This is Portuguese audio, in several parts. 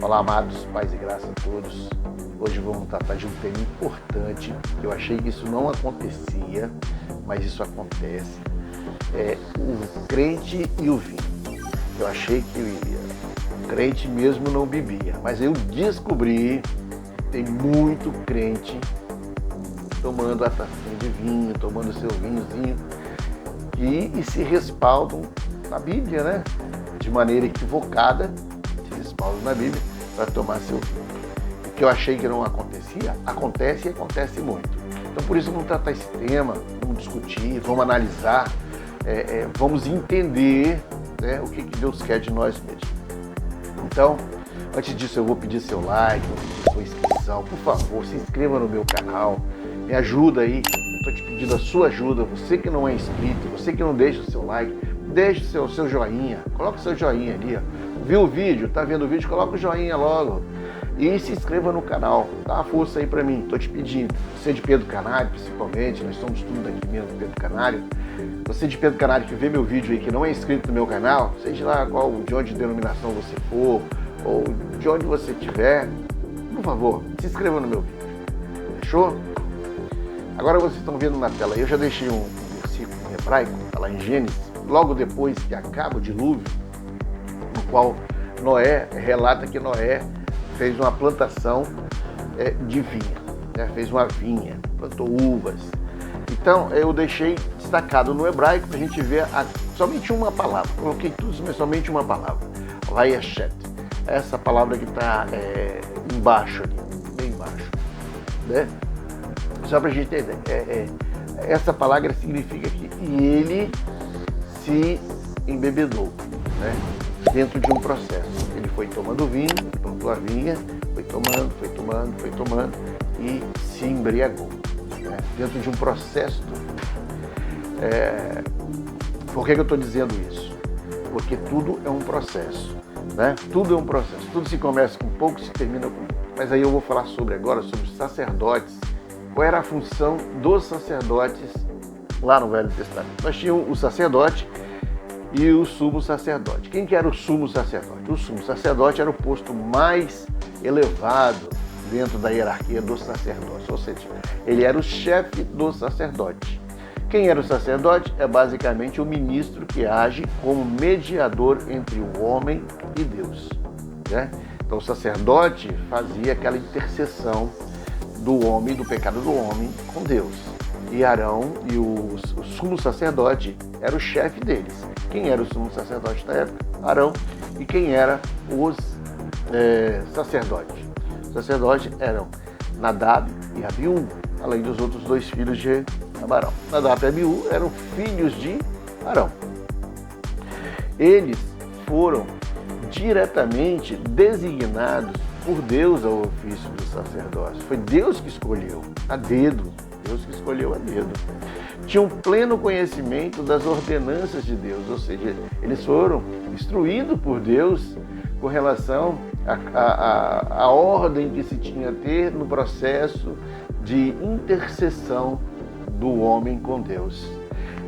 Olá, amados, paz e graça a todos. Hoje vamos tratar de um tema importante, que eu achei que isso não acontecia, mas isso acontece. É o crente e o vinho. Eu achei que o crente mesmo não bebia, mas eu descobri que tem muito crente tomando a tacinha de vinho, tomando seu vinhozinho e se respaldam na Bíblia, né? De maneira equivocada, se respaldam na Bíblia para tomar seu vinho. O que eu achei que não acontecia, acontece e acontece muito. Então por isso vamos tratar esse tema, vamos discutir, vamos analisar, vamos entender, né, o que Deus quer de nós mesmos. Então, antes disso eu vou pedir seu like, vou pedir sua inscrição. Por favor, se inscreva no meu canal, me ajuda aí, estou te pedindo a sua ajuda. Você que não é inscrito, você que não deixa o seu like, deixe o seu joinha, coloca o seu joinha ali, ó. Viu o vídeo, tá vendo o vídeo, coloca o joinha logo. E se inscreva no canal, dá uma força aí pra mim, tô te pedindo. Você de Pedro Canário, principalmente, nós somos tudo aqui mesmo, Pedro Canário. Você de Pedro Canário que vê meu vídeo aí, que não é inscrito no meu canal, seja lá de onde denominação você for, ou de onde você estiver, por favor, se inscreva no meu vídeo. Fechou? Agora vocês estão vendo na tela aí, eu já deixei um versículo em hebraico, tá lá em Gênesis, logo depois que acaba o dilúvio, no qual Noé relata que Noé fez uma plantação de vinha, né? Fez uma vinha, plantou uvas. Então eu deixei destacado no hebraico para a gente ver somente uma palavra. Coloquei tudo, mas somente uma palavra. Vayeshet. Essa palavra que está embaixo ali, bem embaixo, né? Só para a gente entender. Essa palavra significa que ele se embebedou, né? Dentro de um processo. Ele foi tomando vinho, plantou a vinha, foi tomando e se embriagou, né? Dentro de um processo do vinho. Por que eu estou dizendo isso? Porque tudo é um processo, né? Tudo é um processo. Tudo se começa com pouco, se termina com muito. Mas aí eu vou falar agora sobre os sacerdotes. Qual era a função dos sacerdotes lá no Velho Testamento? Nós tínhamos o sacerdote e o sumo sacerdote. Quem que era o sumo sacerdote? O sumo sacerdote era o posto mais elevado dentro da hierarquia dos sacerdotes, ou seja, ele era o chefe do sacerdote. Quem era o sacerdote? É basicamente o ministro que age como mediador entre o homem e Deus, né? Então o sacerdote fazia aquela intercessão do homem, do pecado do homem com Deus. E Arão e o sumo sacerdote era o chefe deles. Quem era o sumo sacerdote da época? Arão. E quem eram os sacerdotes? Os sacerdotes eram Nadab e Abiú, além dos outros dois filhos de Arão. Nadab e Abiú eram filhos de Arão. Eles foram diretamente designados por Deus ao ofício do sacerdócio. Foi Deus que escolheu, a dedo. Deus que escolheu a dedo. Tinham pleno conhecimento das ordenanças de Deus, ou seja, eles foram instruídos por Deus com relação à ordem que se tinha a ter no processo de intercessão do homem com Deus.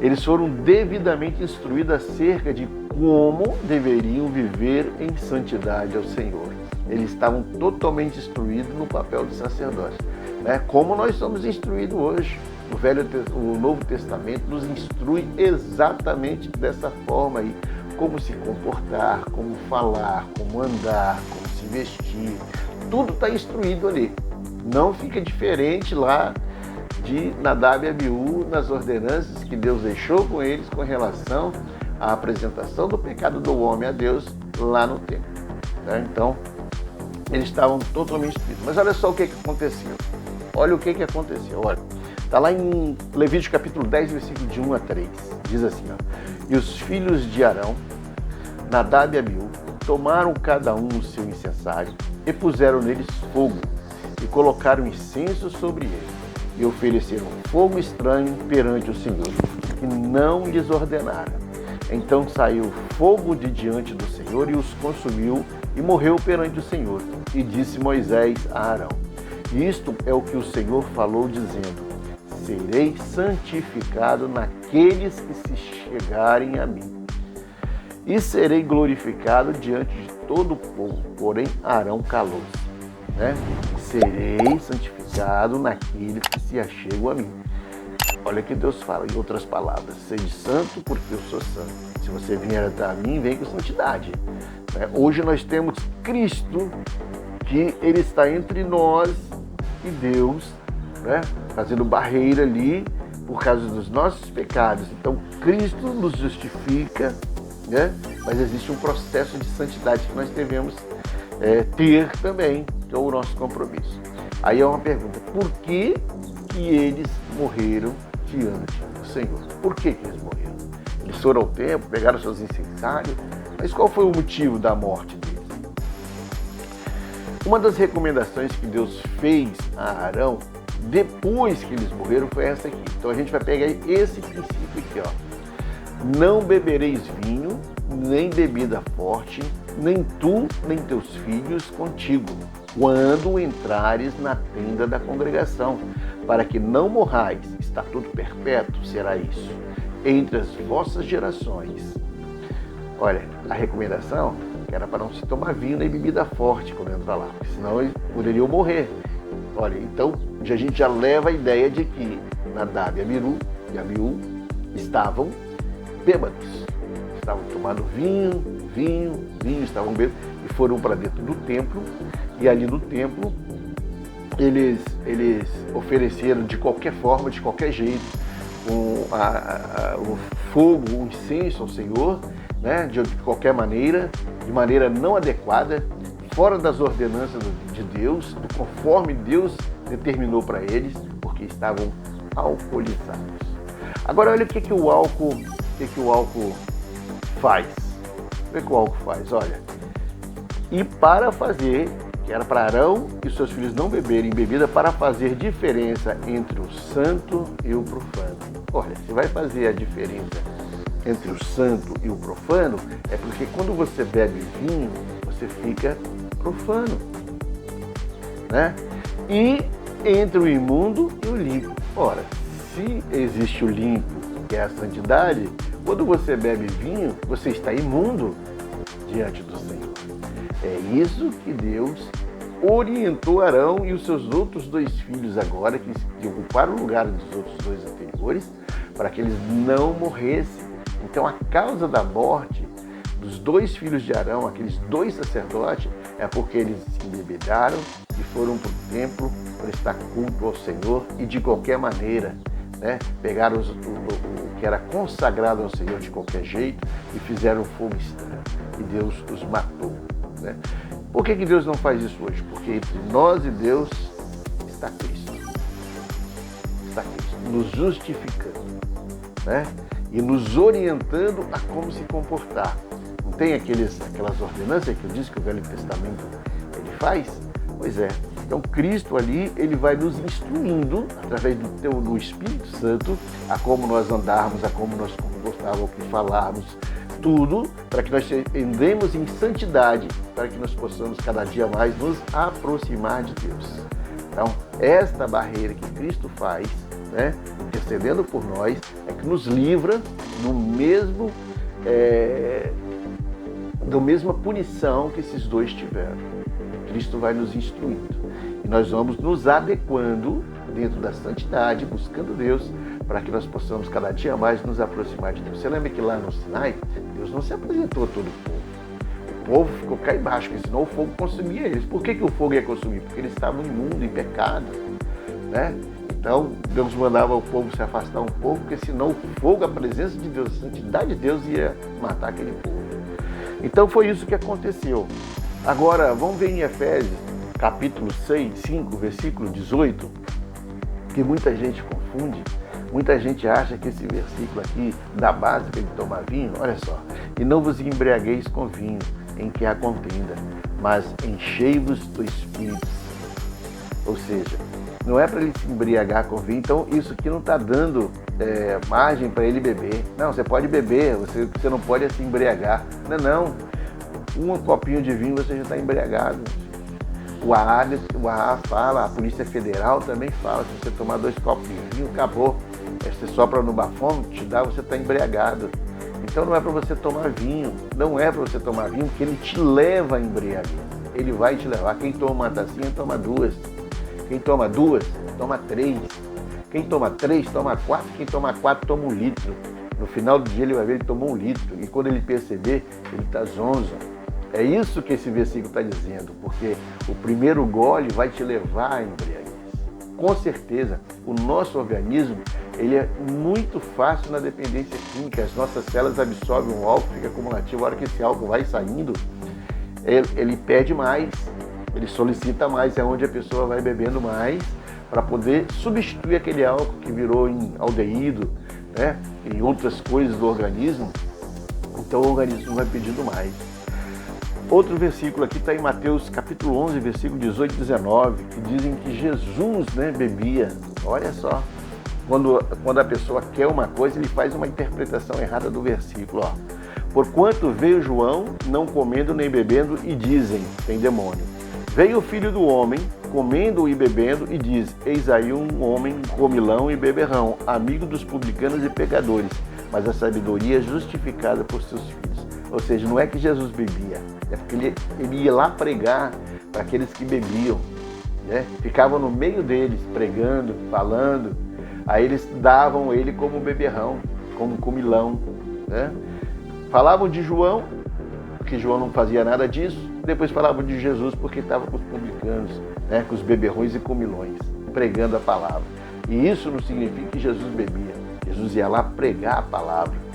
Eles foram devidamente instruídos acerca de como deveriam viver em santidade ao Senhor. Eles estavam totalmente instruídos no papel de sacerdócio, né? Como nós somos instruídos hoje. O Novo Testamento nos instrui exatamente dessa forma aí, como se comportar, como falar, como andar, como se vestir, tudo está instruído ali. Não fica diferente lá de Nadab e Abiú nas ordenanças que Deus deixou com eles com relação à apresentação do pecado do homem a Deus lá no templo, tá? Então, eles estavam totalmente instruídos. Mas olha só o que aconteceu. Olha o que aconteceu. Olha, está lá em Levítico capítulo 10, versículo de 1 a 3. Diz assim, ó: E os filhos de Arão, Nadab e Abiú, tomaram cada um o seu incensário e puseram neles fogo e colocaram incenso sobre ele e ofereceram fogo estranho perante o Senhor, que não lhes ordenara. Então saiu fogo de diante do Senhor e os consumiu e morreu perante o Senhor. E disse Moisés a Arão: Isto é o que o Senhor falou, dizendo: Serei santificado naqueles que se chegarem a mim, e serei glorificado diante de todo o povo, porém Arão calou-se. Né? Serei santificado naquele que se achegam a mim. Olha que Deus fala em outras palavras: sede santo porque eu sou santo. Se você vier até a mim, vem com santidade. Né? Hoje nós temos Cristo, que Ele está entre nós e Deus, né? Fazendo barreira ali por causa dos nossos pecados. Então Cristo nos justifica, né? Mas existe um processo de santidade que nós devemos ter também, que é o nosso compromisso. Aí é uma pergunta: por que eles morreram diante do Senhor? Por que eles morreram? Eles foram ao templo, pegaram seus incensários, mas qual foi o motivo da morte deles? Uma das recomendações que Deus fez a Arão depois que eles morreram foi essa aqui. Então a gente vai pegar esse princípio aqui, ó. Não bebereis vinho, nem bebida forte, nem tu, nem teus filhos contigo, quando entrares na tenda da congregação, para que não morrais. Estatuto perpétuo será isso, entre as vossas gerações. Olha, a recomendação era para não se tomar vinho nem bebida forte quando entrar lá, porque senão eles poderiam morrer. Olha, então a gente já leva a ideia de que Nadab e Abiú estavam bêbados, estavam tomando vinho, estavam bêbados e foram para dentro do templo, e ali no templo eles ofereceram de qualquer forma, de qualquer jeito, o fogo, o incenso ao Senhor, né, de qualquer maneira, de maneira não adequada, fora das ordenanças de Deus, conforme Deus determinou para eles, porque estavam alcoolizados. Agora olha o que o álcool faz. O que o álcool faz? Olha, e para fazer, que era para Arão e seus filhos não beberem bebida, para fazer diferença entre o santo e o profano. Olha, se vai fazer a diferença entre o santo e o profano, é porque quando você bebe vinho, você fica profano, né? E entre o imundo e o limpo. Ora, se existe o limpo, que é a santidade, quando você bebe vinho, você está imundo diante do Senhor. É isso que Deus orientou Arão e os seus outros dois filhos agora, que ocuparam o lugar dos outros dois anteriores, para que eles não morressem. Então a causa da morte dos dois filhos de Arão, aqueles dois sacerdotes, é porque eles se embebedaram e foram para o templo prestar culto ao Senhor e de qualquer maneira, né, pegaram o que era consagrado ao Senhor de qualquer jeito e fizeram fogo estranho. E Deus os matou. Né? Por que Deus não faz isso hoje? Porque entre nós e Deus está Cristo. Está Cristo, nos justificando, né? E nos orientando a como se comportar. Não tem aquelas ordenanças que eu disse que o Velho Testamento ele faz? Pois é. Então Cristo ali, ele vai nos instruindo, através do Espírito Santo, a como nós andarmos, a como nós comportarmos, o que falarmos, tudo para que nós andemos em santidade, para que nós possamos cada dia mais nos aproximar de Deus. Então, esta barreira que Cristo faz, né, intercedendo por nós, é que nos livra da mesma punição que esses dois tiveram. Cristo vai nos instruindo e nós vamos nos adequando dentro da santidade, buscando Deus, para que nós possamos cada dia mais nos aproximar de Deus. Você lembra que lá no Sinai, Deus não se apresentou a todo o povo. O povo ficou cá embaixo, porque senão o fogo consumia eles. Por que o fogo ia consumir? Porque eles estavam imundos, em pecado, né? Então, Deus mandava o povo se afastar um pouco, porque senão o fogo, a presença de Deus, a santidade de Deus ia matar aquele povo. Então, foi isso que aconteceu. Agora, vamos ver em Efésios, capítulo 5, versículo 18, que muita gente confunde. Muita gente acha que esse versículo aqui dá base para ele tomar vinho. Olha só. E não vos embriagueis com vinho, em que há contenda, mas enchei-vos do Espírito. Ou seja, não é para ele se embriagar com vinho. Então isso aqui não está dando margem para ele beber. Não, você pode beber, você não pode se embriagar. Não. Um copinho de vinho você já está embriagado. O AA fala, a Polícia Federal também fala, se você tomar 2 copos de vinho, acabou. Você sopra no bafômetro, te dá, você está embriagado. Então não é para você tomar vinho, não é para você tomar vinho, porque ele te leva a embriaguez. Ele vai te levar. Quem toma uma tacinha, toma duas. Quem toma duas, toma três. Quem toma três, toma quatro. Quem toma quatro, toma 1 litro. No final do dia ele vai ver, ele tomou 1 litro. E quando ele perceber, ele está zonzo. É isso que esse versículo está dizendo, porque o primeiro gole vai te levar a embriaguez. Com certeza, o nosso organismo ele é muito fácil na dependência química. As nossas células absorvem um álcool, fica acumulativo. A hora que esse álcool vai saindo, ele pede mais, ele solicita mais, é onde a pessoa vai bebendo mais para poder substituir aquele álcool que virou em aldeído, né, em outras coisas do organismo. Então o organismo vai pedindo mais. Outro versículo aqui está em Mateus capítulo 11, versículo 18 e 19, que dizem que Jesus, né, bebia. Olha só, quando a pessoa quer uma coisa, ele faz uma interpretação errada do versículo. Ó. Porquanto veio João, não comendo nem bebendo, e dizem, tem demônio. Veio o Filho do Homem, comendo e bebendo, e diz, eis aí um homem comilão e beberrão, amigo dos publicanos e pecadores, mas a sabedoria é justificada por seus filhos. Ou seja, não é que Jesus bebia, é porque ele ia lá pregar para aqueles que bebiam, né? Ficavam no meio deles, pregando, falando, aí eles davam ele como beberrão, como comilão, né? Falavam de João, porque João não fazia nada disso, depois falavam de Jesus porque estava com os publicanos, né? Com os beberrões e comilões, pregando a palavra. E isso não significa que Jesus bebia, Jesus ia lá pregar a palavra.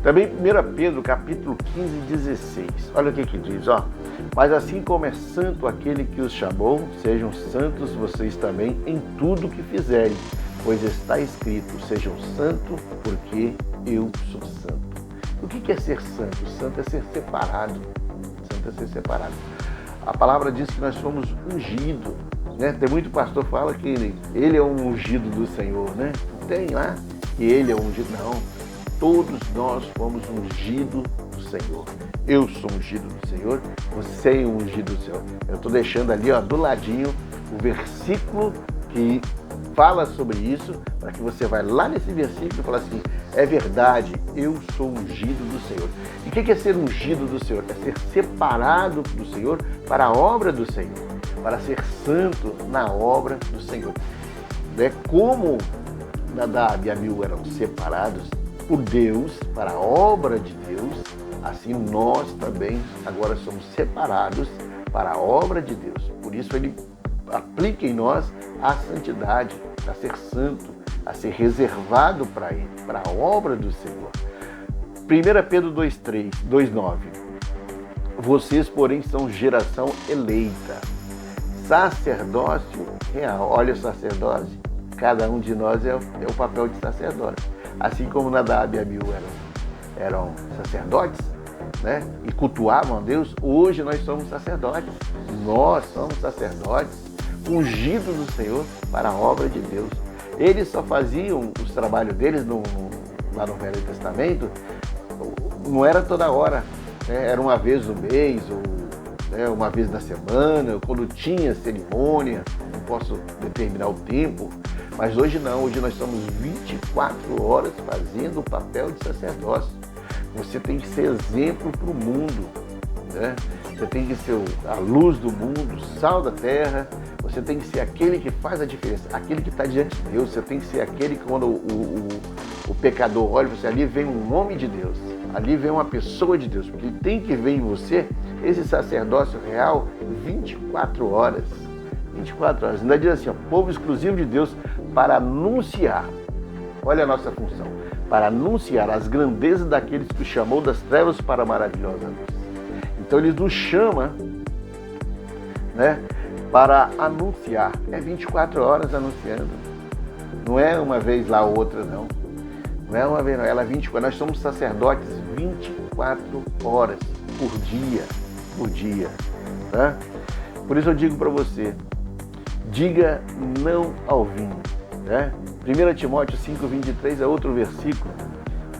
Também 1 Pedro, capítulo 15, 16. Olha o que diz, ó. Mas assim como é santo aquele que os chamou, sejam santos vocês também em tudo que fizerem, pois está escrito, sejam santos porque eu sou santo. O que é ser santo? Santo é ser separado. Santo é ser separado. A palavra diz que nós somos ungidos, né? Tem muito pastor que fala que ele é um ungido do Senhor, né? Tem lá que ele é um ungido. Não. Todos nós fomos ungidos do Senhor. Eu sou ungido do Senhor, você é ungido do Senhor. Eu estou deixando ali, ó, do ladinho o versículo que fala sobre isso, para que você vai lá nesse versículo e fala assim, é verdade, eu sou ungido do Senhor. E o que é ser ungido do Senhor? É ser separado do Senhor para a obra do Senhor, para ser santo na obra do Senhor. É como Nadab e Abiú eram separados por Deus, para a obra de Deus, assim nós também agora somos separados para a obra de Deus. Por isso ele aplica em nós a santidade, a ser santo, a ser reservado para ele, para a obra do Senhor. 1 Pedro 2,9. Vocês, porém, são geração eleita, sacerdócio real. Olha o sacerdócio, cada um de nós é o papel de sacerdote. Assim como Nadab e Abiú eram sacerdotes, né, e cultuavam a Deus, hoje nós somos sacerdotes. Nós somos sacerdotes, ungidos do Senhor para a obra de Deus. Eles só faziam os trabalhos deles lá no Velho Testamento, não era toda hora, né, era uma vez no mês, ou né, uma vez na semana, quando tinha cerimônia, não posso determinar o tempo. Mas hoje não, hoje nós estamos 24 horas fazendo o papel de sacerdócio. Você tem que ser exemplo para o mundo, né? Você tem que ser a luz do mundo, o sal da terra. Você tem que ser aquele que faz a diferença, aquele que está diante de Deus. Você tem que ser aquele que quando o pecador olha, você ali vem um homem de Deus, ali vem uma pessoa de Deus, porque ele tem que ver em você esse sacerdócio real 24 horas. 24 horas. Ainda diz assim, ó, povo exclusivo de Deus para anunciar, olha a nossa função, para anunciar as grandezas daqueles que o chamou das trevas para a maravilhosa luz. Então ele nos chama, né, para anunciar. É 24 horas anunciando. Não é uma vez lá outra, não. Não é uma vez, não. Ela é 24. Nós somos sacerdotes 24 horas por dia. Tá? Por isso eu digo para você, diga não ao vinho. Né? 1 Timóteo 5,23 é outro versículo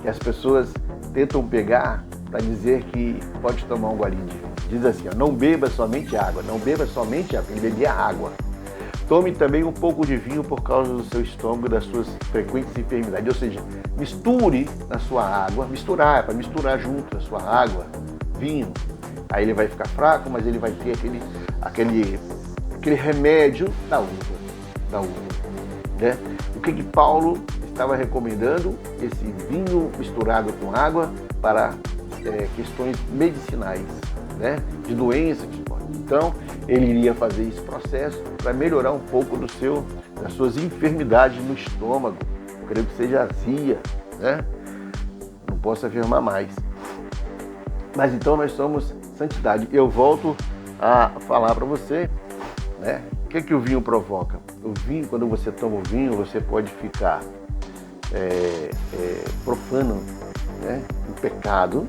que as pessoas tentam pegar para dizer que pode tomar um golinho de vinho. Diz assim, ó, não beba somente água, ele bebia água. Tome também um pouco de vinho por causa do seu estômago e das suas frequentes enfermidades. Ou seja, misture na sua água, misturar, é para misturar junto a sua água, vinho. Aí ele vai ficar fraco, mas ele vai ter aquele remédio da uva. Né? O que Paulo estava recomendando? Esse vinho misturado com água para questões medicinais, né? De doenças que podem. Então, ele iria fazer esse processo para melhorar um pouco das suas enfermidades no estômago. Eu creio que seja azia, né? Não posso afirmar mais. Mas então nós somos santidade. Eu volto a falar para você, né? O que o vinho provoca? O vinho, quando você toma o vinho, você pode ficar profano, né? Em pecado,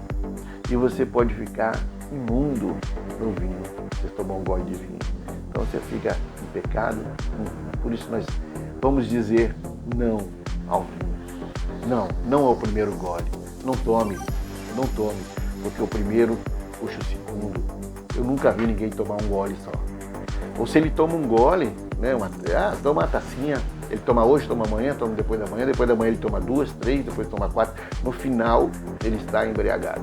e você pode ficar imundo no vinho. Você tomar um gole de vinho. Então você fica em pecado. Por isso nós vamos dizer não ao vinho. Não ao primeiro gole. Não tome, porque o primeiro puxa o segundo. Eu nunca vi ninguém tomar um gole só. Ou se ele toma um gole, né, toma uma tacinha, ele toma hoje, toma amanhã, toma depois da manhã ele toma 2, 3, depois toma 4. No final, ele está embriagado.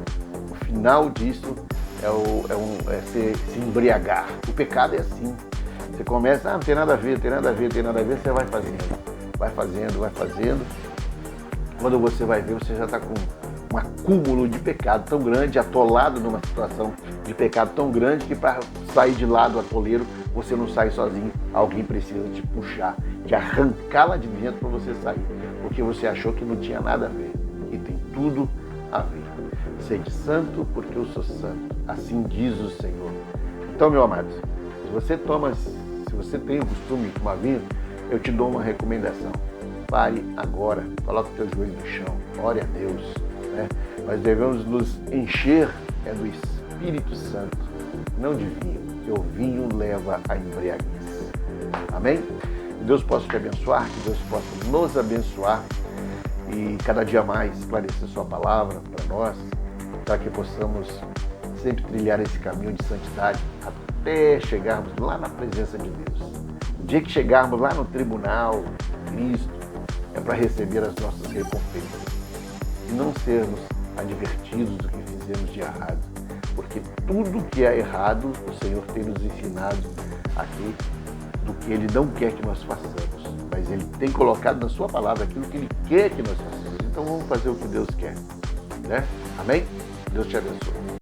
O final disso é se embriagar. O pecado é assim. Você começa, não tem nada a ver, você vai fazendo. Quando você vai ver, você já está com um acúmulo de pecado tão grande, atolado numa situação de pecado tão grande que para sair de lá do atoleiro, você não sai sozinho. Alguém precisa te puxar, te arrancar lá de dentro para você sair. Porque você achou que não tinha nada a ver. E tem tudo a ver. Sede santo, porque eu sou santo. Assim diz o Senhor. Então, meu amado, se você tem o costume de tomar vinho, eu te dou uma recomendação. Pare agora, coloque os teus joelhos no chão, ore a Deus. Né? Nós devemos nos encher do Espírito Santo, não de vinho, porque o vinho leva à embriaguez. Amém? Que Deus possa te abençoar, que Deus possa nos abençoar e cada dia mais esclarecer sua palavra para nós, para que possamos sempre trilhar esse caminho de santidade até chegarmos lá na presença de Deus. O dia que chegarmos lá no tribunal, Cristo, é para receber as nossas recompensas e não sermos advertidos do que fizemos de errado, porque tudo que é errado, o Senhor tem nos ensinado aqui do que Ele não quer que nós façamos, mas Ele tem colocado na sua palavra aquilo que Ele quer que nós façamos. Então vamos fazer o que Deus quer, né? Amém? Deus te abençoe.